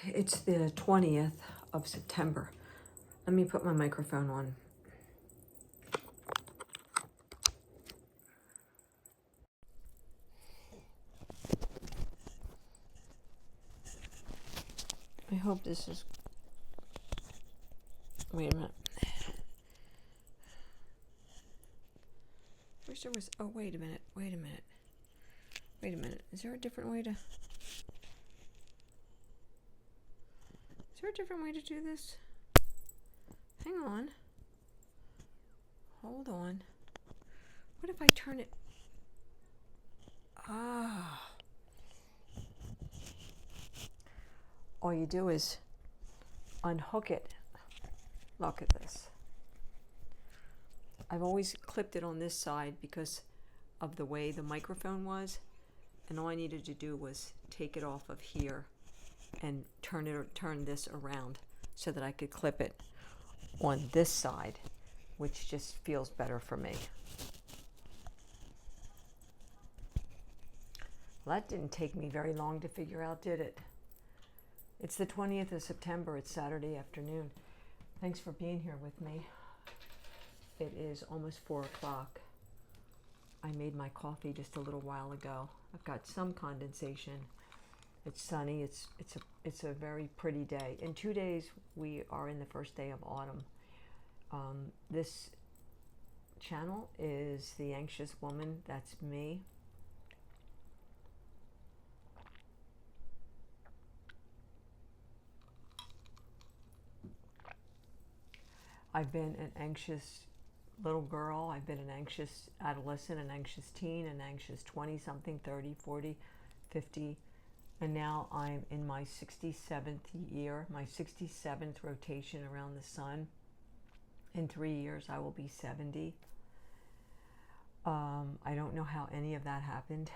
It's the 20th of September. Let me put my microphone on. I hope this is... Wait a minute. Wish there was... Oh, wait a minute. Wait a minute. Wait a minute. Is there a different way to... Is there a different way to do this? Hang on. Hold on. What if I turn it... Ah. All you do is unhook it. Look at this. I've always clipped it on this side because of the way the microphone was, and all I needed to do was take it off of here and turn this around so that I could clip it on this side, which just feels better for me. Well, that didn't take me very long to figure out, did it? It's the 20th of September. It's Saturday afternoon. Thanks for being here with me. It is almost 4 o'clock. I made my coffee just a little while ago. I've got some condensation. It's sunny. It's a very pretty day. In 2 days, we are in the first day of autumn. This channel is The Anxious Woman. That's me. I've been an anxious little girl. I've been an anxious adolescent, an anxious teen, an anxious 20-something, 30, 40, 50. And now I'm in my 67th year, my 67th rotation around the sun. In 3 years, I will be 70. I don't know how any of that happened.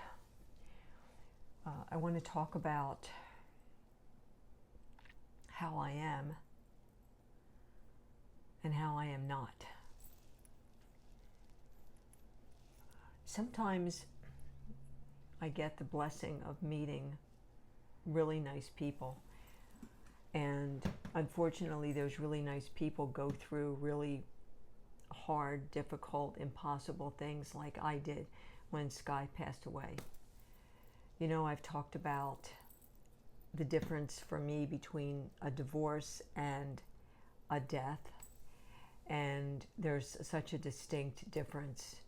I want to talk about how I am and how I am not. Sometimes I get the blessing of meeting really nice people. And unfortunately, those really nice people go through really hard, difficult, impossible things like I did when Sky passed away. You know, I've talked about the difference for me between a divorce and a death. And there's such a distinct difference.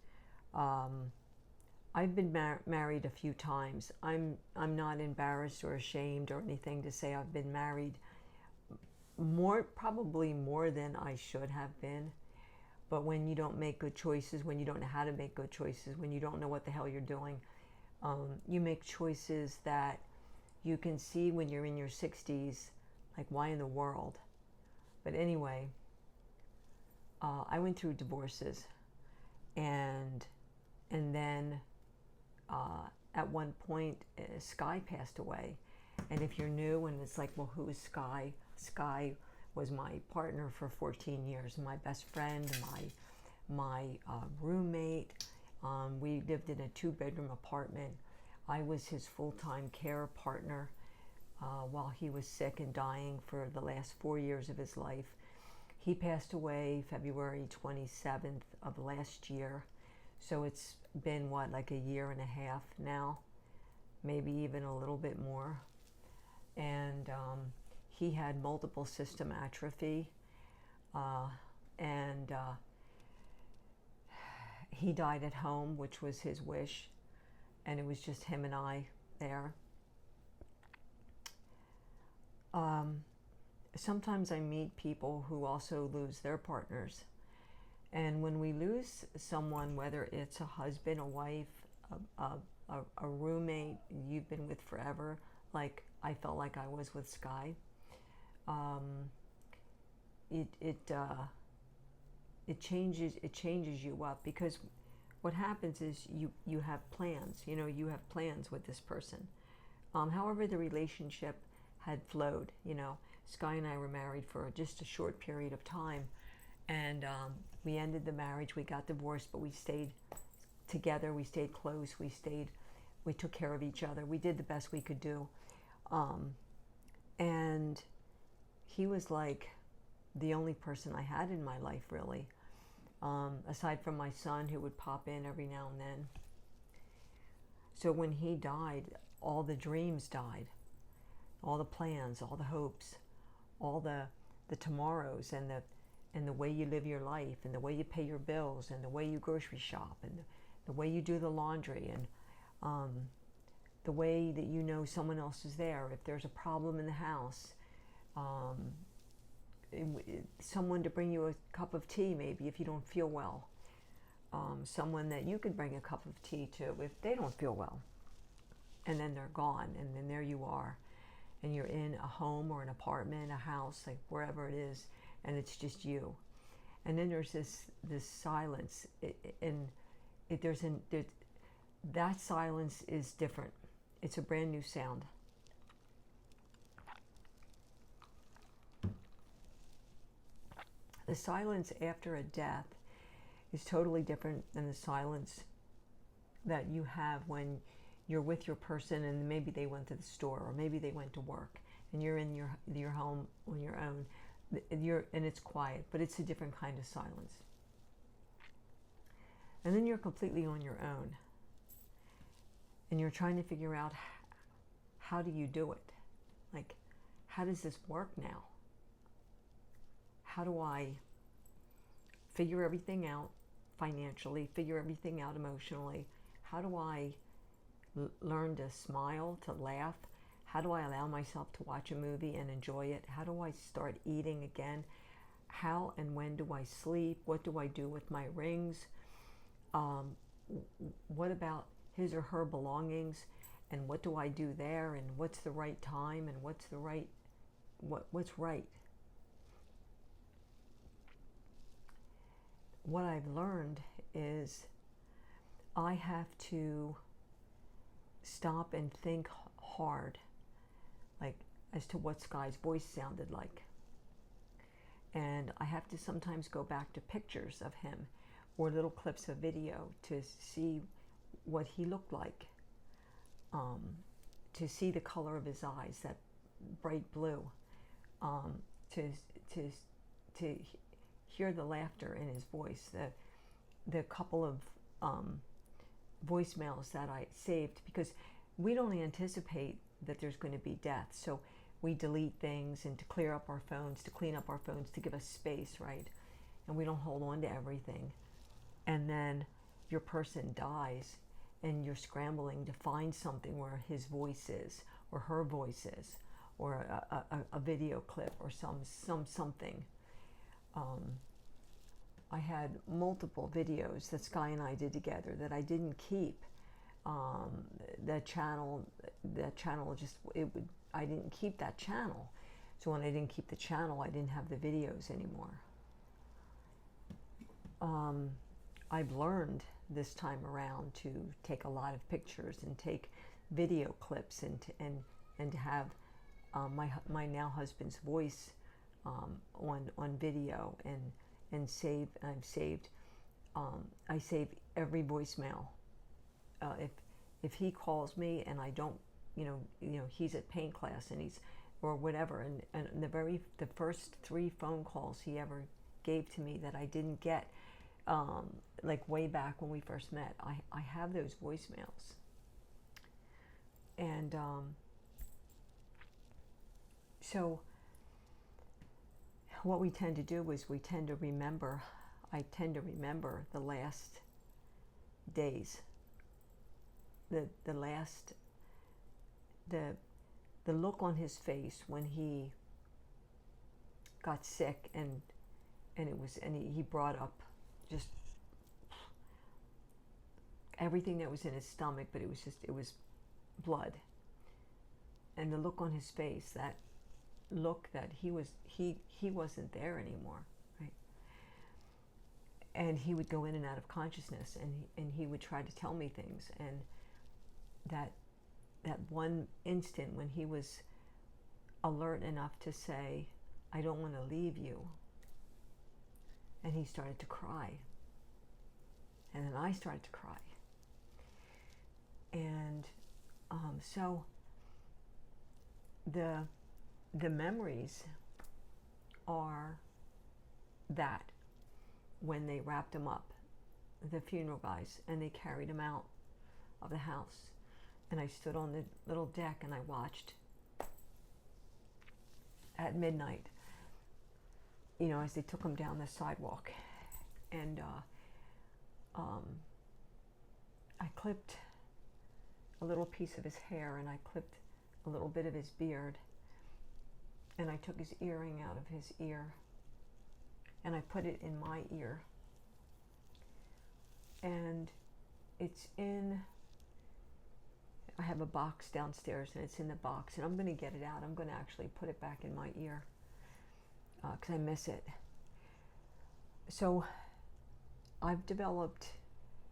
I've been married a few times. I'm not embarrassed or ashamed or anything to say I've been married probably more than I should have been. But when you don't make good choices, when you don't know how to make good choices, when you don't know what the hell you're doing, you make choices that you can see when you're in your 60s, like, why in the world? But anyway, I went through divorces, and then at one point, Sky passed away. And if you're new and it's like, well, who is Sky? Sky was my partner for 14 years, my best friend, my roommate. We lived in a 2-bedroom apartment. I was his full-time care partner while he was sick and dying for the last 4 years of his life. He passed away February 27th of last year. So it's been, like a year and a half now, maybe even a little bit more. And he had multiple system atrophy. And he died at home, which was his wish. And it was just him and I there. Sometimes I meet people who also lose their partners. And when we lose someone, whether it's a husband, a wife, a roommate you've been with forever, like I felt like I was with Sky, it changes you up, because what happens is you have plans. You know, you have plans with this person. However, the relationship had flowed. You know, Sky and I were married for just a short period of time, and we ended the marriage. We got divorced, but we stayed together. We stayed close. We took care of each other. We did the best we could do. And he was like the only person I had in my life, really, aside from my son, who would pop in every now and then. So when he died, all the dreams died, all the plans, all the hopes, all the tomorrows, and the way you live your life, and the way you pay your bills, and the way you grocery shop, and the way you do the laundry, and the way that you know someone else is there if there's a problem in the house. Someone to bring you a cup of tea, maybe, if you don't feel well. Someone that you could bring a cup of tea to if they don't feel well. And then they're gone, and then there you are. And you're in a home or an apartment, a house, like wherever it is, and it's just you. And then there's this silence, that silence is different. It's a brand new sound. The silence after a death is totally different than the silence that you have when you're with your person and maybe they went to the store or maybe they went to work and you're in your home on your own. And it's quiet, but it's a different kind of silence. And then you're completely on your own. And you're trying to figure out, how do you do it? Like, how does this work now? How do I figure everything out financially, figure everything out emotionally? How do I learn to smile, to laugh? How do I allow myself to watch a movie and enjoy it? How do I start eating again? How and when do I sleep? What do I do with my rings? What about his or her belongings? And what do I do there? And what's the right time? And what's right? What I've learned is I have to stop and think hard, like as to what Sky's voice sounded like. And I have to sometimes go back to pictures of him or little clips of video to see what he looked like, to see the color of his eyes, that bright blue, to hear the laughter in his voice, the couple of voicemails that I saved, because we don't anticipate that there's going to be death, so we delete things and to clear up our phones, to clean up our phones, to give us space, right? And we don't hold on to everything. And then your person dies and you're scrambling to find something where his voice is or her voice is, or a video clip or something. I had multiple videos that Sky and I did together that I didn't keep. That channel I didn't keep that channel. So when I didn't keep the channel, I didn't have the videos anymore. I've learned this time around to take a lot of pictures and take video clips and to have my now husband's voice on video and save. I've saved. I save every voicemail. If he calls me and I don't, he's at paint class and he's or whatever, and the first 3 phone calls he ever gave to me that I didn't get, like way back when we first met, I have those voicemails. And so what we tend to do is I tend to remember the last days, the look on his face when he got sick, and he brought up just everything that was in his stomach, but it was blood. And the look on his face, that look that he wasn't there anymore, right? And he would go in and out of consciousness, and he would try to tell me things, and that one instant when he was alert enough to say, "I don't want to leave you," and he started to cry, and then I started to cry, and so the the memories are that when they wrapped him up, the funeral guys, and they carried him out of the house, and I stood on the little deck and I watched at midnight, you know, as they took him down the sidewalk. And I clipped a little piece of his hair, and I clipped a little bit of his beard, and I took his earring out of his ear, and I put it in my ear. And it's in, I have a box downstairs, and it's in the box, and I'm going to get it out. I'm going to actually put it back in my ear because I miss it. So I've developed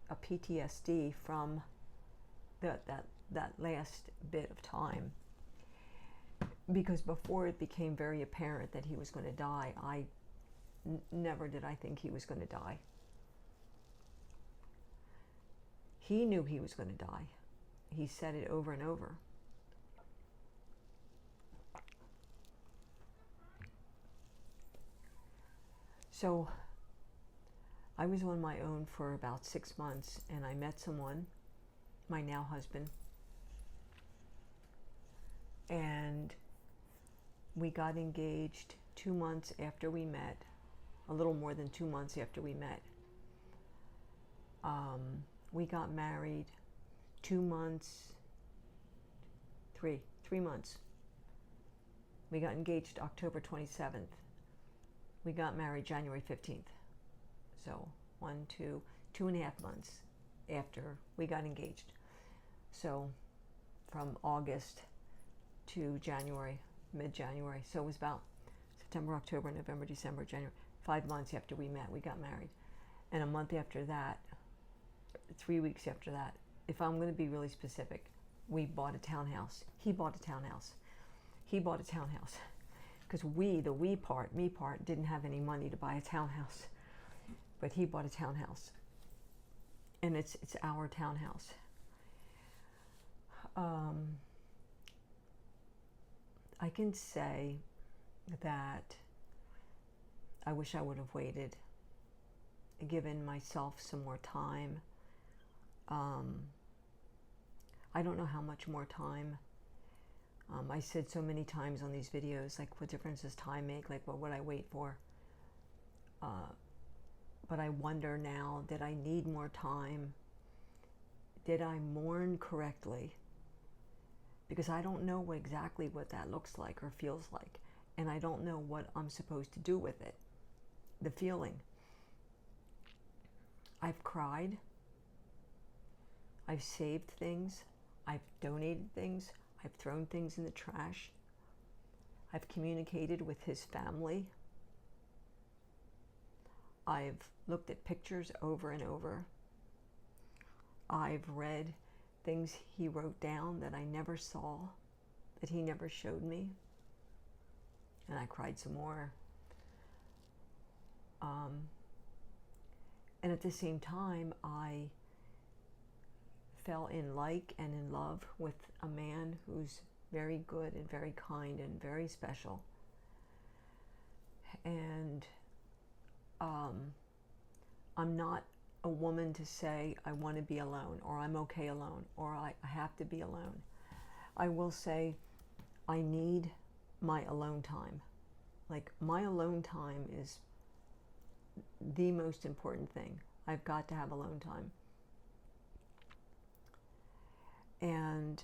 a PTSD from that last bit of time, because before it became very apparent that he was going to die, never did I think he was going to die. He knew he was going to die. He said it over and over. So I was on my own for about 6 months, and I met someone, my now husband, and we got engaged 2 months after we met, a little more than 2 months after we met. We got married 2 months, 3 months. We got engaged October 27th. We got married January 15th. So 2.5 months after we got engaged. So from August to January, mid-January. So it was about September, October, November, December, January. 5 months after we met, we got married. And a month after that, 3 weeks after that, if I'm going to be really specific, we bought a townhouse. He bought a townhouse. He bought a townhouse. Because me part, didn't have any money to buy a townhouse. But he bought a townhouse. And it's our townhouse. I can say that I wish I would have waited, given myself some more time. I don't know how much more time. I said so many times on these videos, like, what difference does time make? Like, what would I wait for? But I wonder now, did I need more time? Did I mourn correctly? Because I don't know exactly what that looks like or feels like. And I don't know what I'm supposed to do with it. The feeling. I've cried. I've saved things. I've donated things. I've thrown things in the trash. I've communicated with his family. I've looked at pictures over and over. I've read things he wrote down that I never saw, that he never showed me. And I cried some more. And at the same time, I fell in like and in love with a man who's very good and very kind and very special. And I'm not a woman to say I want to be alone, or I'm okay alone, or I have to be alone. I will say I need my alone time. Like, my alone time is the most important thing. I've got to have alone time. And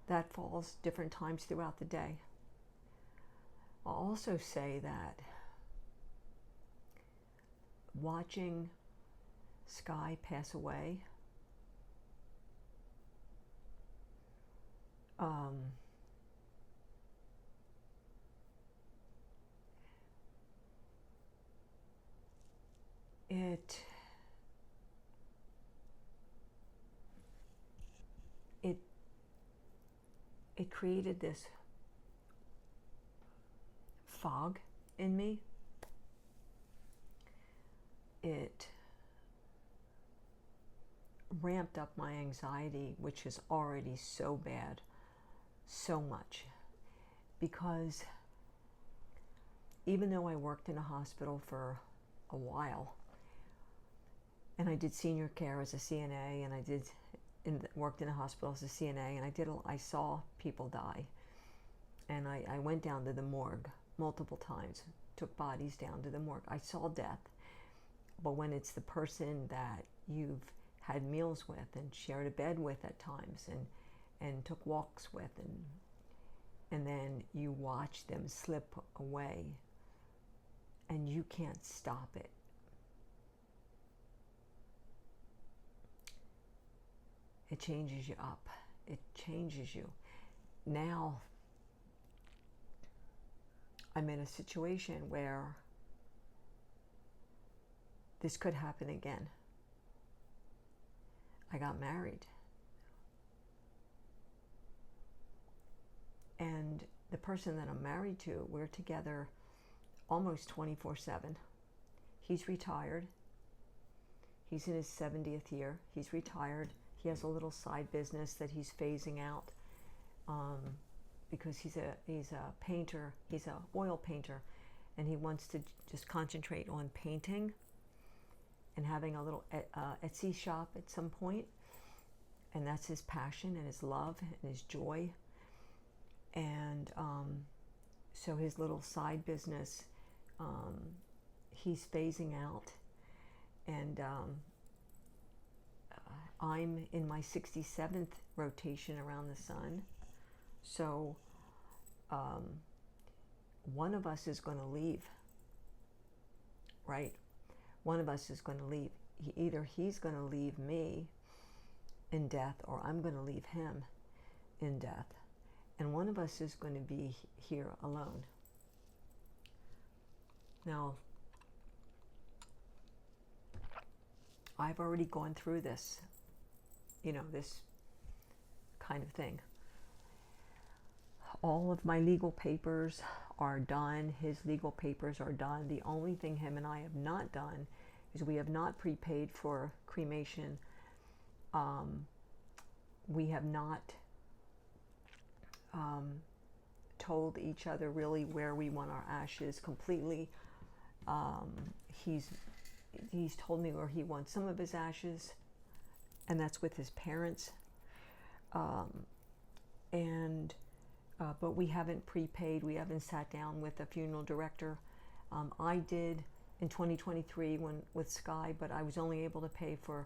that falls different times throughout the day. I'll also say that watching Sky pass away, it created this fog in me. It ramped up my anxiety, which is already so bad, so much. because even though I worked in a hospital for a while, and I did senior care as a CNA, and I worked in a hospital as a CNA, and I saw people die, and I went down to the morgue multiple times, took bodies down to the morgue. I saw death, but when it's the person that you've had meals with and shared a bed with at times, and took walks with, and then you watch them slip away, and you can't stop it. It changes you up. It changes you. Now, I'm in a situation where this could happen again. I got married. And the person that I'm married to, we're together almost 24/7. He's retired. He's in his 70th year. He's retired. He has a little side business that he's phasing out because he's a painter. He's an oil painter, and he wants to just concentrate on painting and having a little Etsy shop at some point. And that's his passion and his love and his joy. And so his little side business, he's phasing out. And I'm in my 67th rotation around the sun. So one of us is going to leave, right? One of us is going to leave. Either he's going to leave me in death, or I'm going to leave him in death. And one of us is going to be here alone. Now, I've already gone through this, this kind of thing. All of my legal papers are done. His legal papers are done. The only thing him and I have not done is we have not prepaid for cremation. We have not told each other really where we want our ashes completely. He's told me where he wants some of his ashes, and that's with his parents. But we haven't prepaid. We haven't sat down with a funeral director. I did in 2023 with Sky, but I was only able to pay for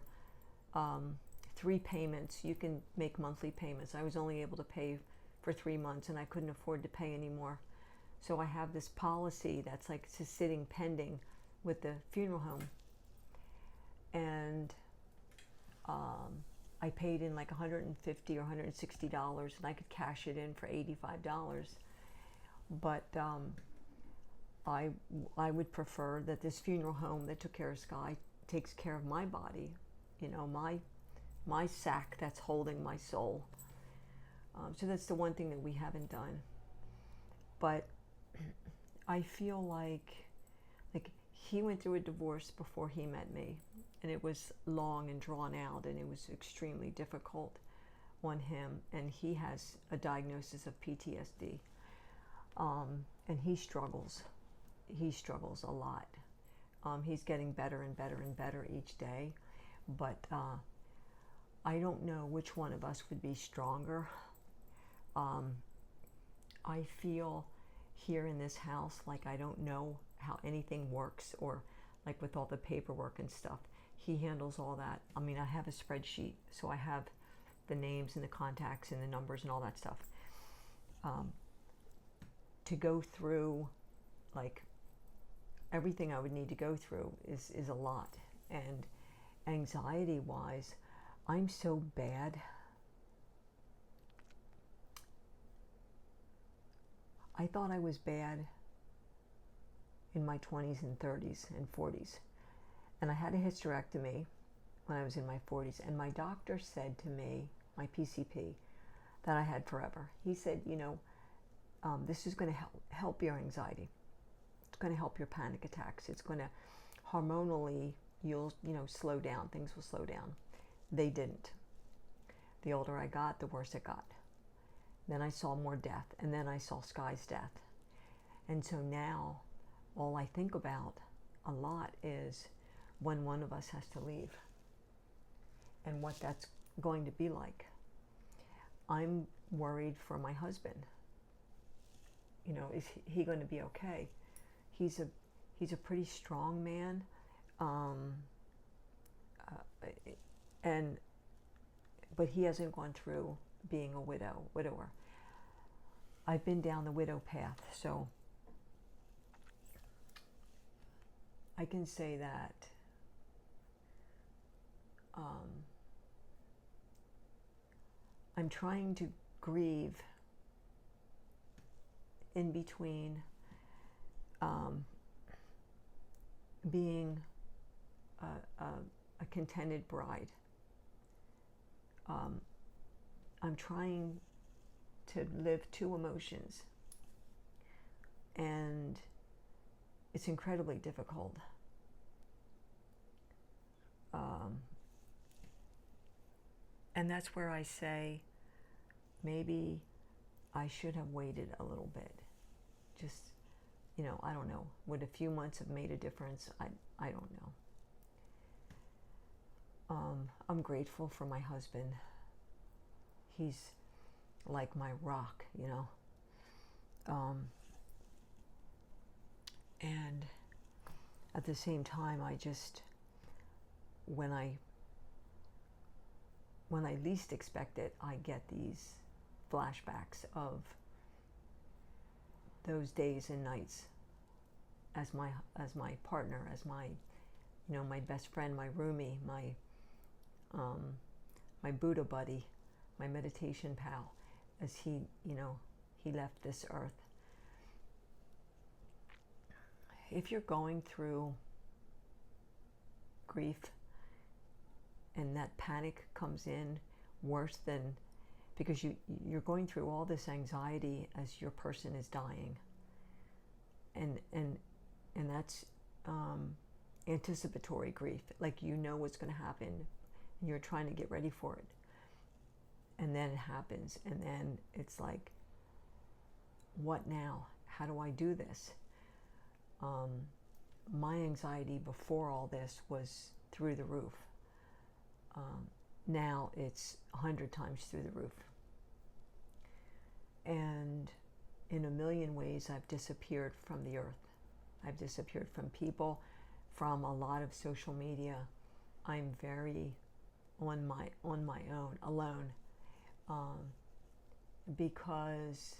3 payments. You can make monthly payments. I was only able to pay for 3 months, and I couldn't afford to pay anymore. So I have this policy that's like just sitting pending with the funeral home. And I paid in like $150 or $160, and I could cash it in for $85. But I would prefer that this funeral home that took care of Sky takes care of my body, my sack that's holding my soul. So that's the one thing that we haven't done. But I feel like he went through a divorce before he met me, and it was long and drawn out, and it was extremely difficult on him, and he has a diagnosis of PTSD, and he struggles a lot. He's getting better and better and better each day, but I don't know which one of us would be stronger. I feel here in this house like I don't know how anything works, or like with all the paperwork and stuff. He handles all that. I mean, I have a spreadsheet, so I have the names and the contacts and the numbers and all that stuff. To go through like everything I would need to go through is a lot. And anxiety wise, I'm so bad. I thought I was bad in my 20s and 30s and 40s. And I had a hysterectomy when I was in my 40s. And my doctor said to me, my PCP, that I had forever. He said, this is going to help your anxiety. It's going to help your panic attacks. It's going to hormonally, you'll slow down. Things will slow down. They didn't. The older I got, the worse it got. Then I saw more death, and then I saw Sky's death. And so now all I think about a lot is when one of us has to leave and what that's going to be like. I'm worried for my husband. You know, is he going to be okay? He's a pretty strong man, but he hasn't gone through being a widower. I've been down the widow path, so I can say that I'm trying to grieve in between being a contented bride. I'm trying to live two emotions, and it's incredibly difficult. And that's where I say maybe I should have waited a little bit. Just, you know, I don't know. Would a few months have made a difference? I don't know. I'm grateful for my husband. He's like my rock, you know. And at the same time, I just, when I least expect it, I get these flashbacks of those days and nights as my partner, as my, you know, my best friend, my roomie, my Buddha buddy, my meditation pal, as he, you know, he left this earth. If you're going through grief and that panic comes in worse than, because you're going through all this anxiety as your person is dying, and that's anticipatory grief, like you know what's going to happen and you're trying to get ready for it, and then it happens, and then it's like, what now? How do I do this? My anxiety before all this was through the roof. Now it's 100 times through the roof. And in a million ways, I've disappeared from the earth. I've disappeared from people, from a lot of social media. I'm very on my own, alone, because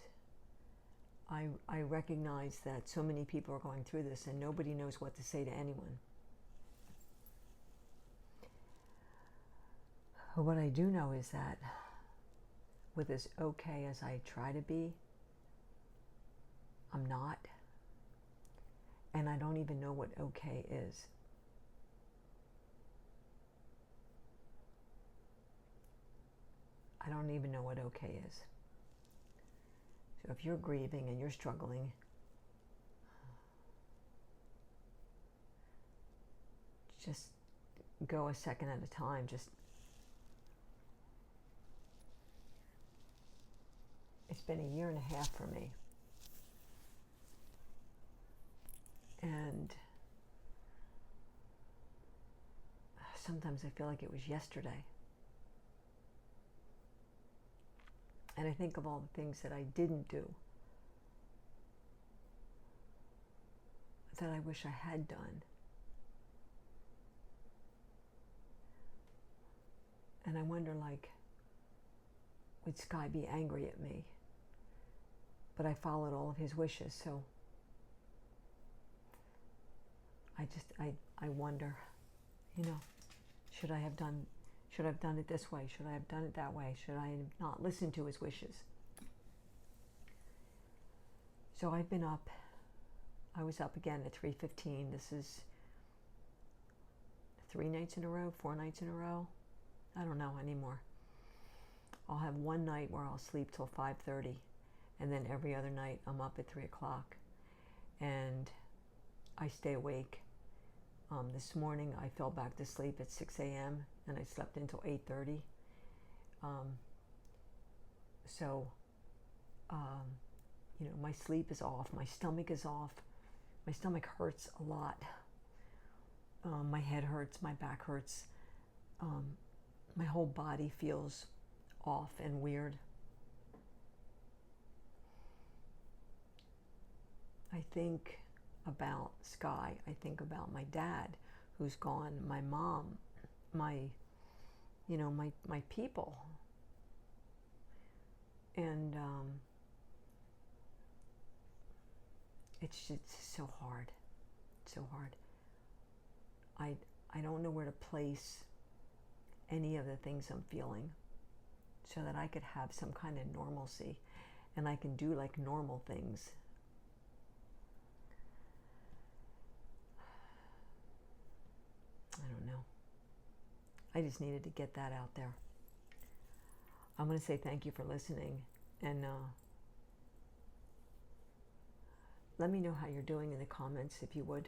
I recognize that so many people are going through this and nobody knows what to say to anyone. But what I do know is that with as okay as I try to be, I'm not. And I don't even know what okay is. I don't even know what okay is. So if you're grieving and you're struggling, just go a second at a time. It's been 1.5 years for me. And sometimes I feel like it was yesterday. And I think of all the things that I didn't do that I wish I had done. And I wonder, like, would Sky be angry at me? But I followed all of his wishes, so I wonder, you know, should I have done it this way? Should I have done it that way? Should I not listen to his wishes? So I've been up. I was up again at 3:15. This is 3 nights in a row, 4 nights in a row. I don't know anymore. I'll have one night where I'll sleep till 5:30, and then every other night I'm up at 3 o'clock, and I stay awake. This morning I fell back to sleep at 6 a.m. and I slept until 8:30. So My sleep is off, my stomach is off, my stomach hurts a lot, my head hurts, my back hurts, my whole body feels off and weird. I think about Sky, I think about my dad who's gone, my mom, my people. And it's just so hard, so hard. I don't know where to place any of the things I'm feeling so that I could have some kind of normalcy and I can do like normal things. I don't know. I just needed to get that out there. I'm going to say thank you for listening, and let me know how you're doing in the comments if you would.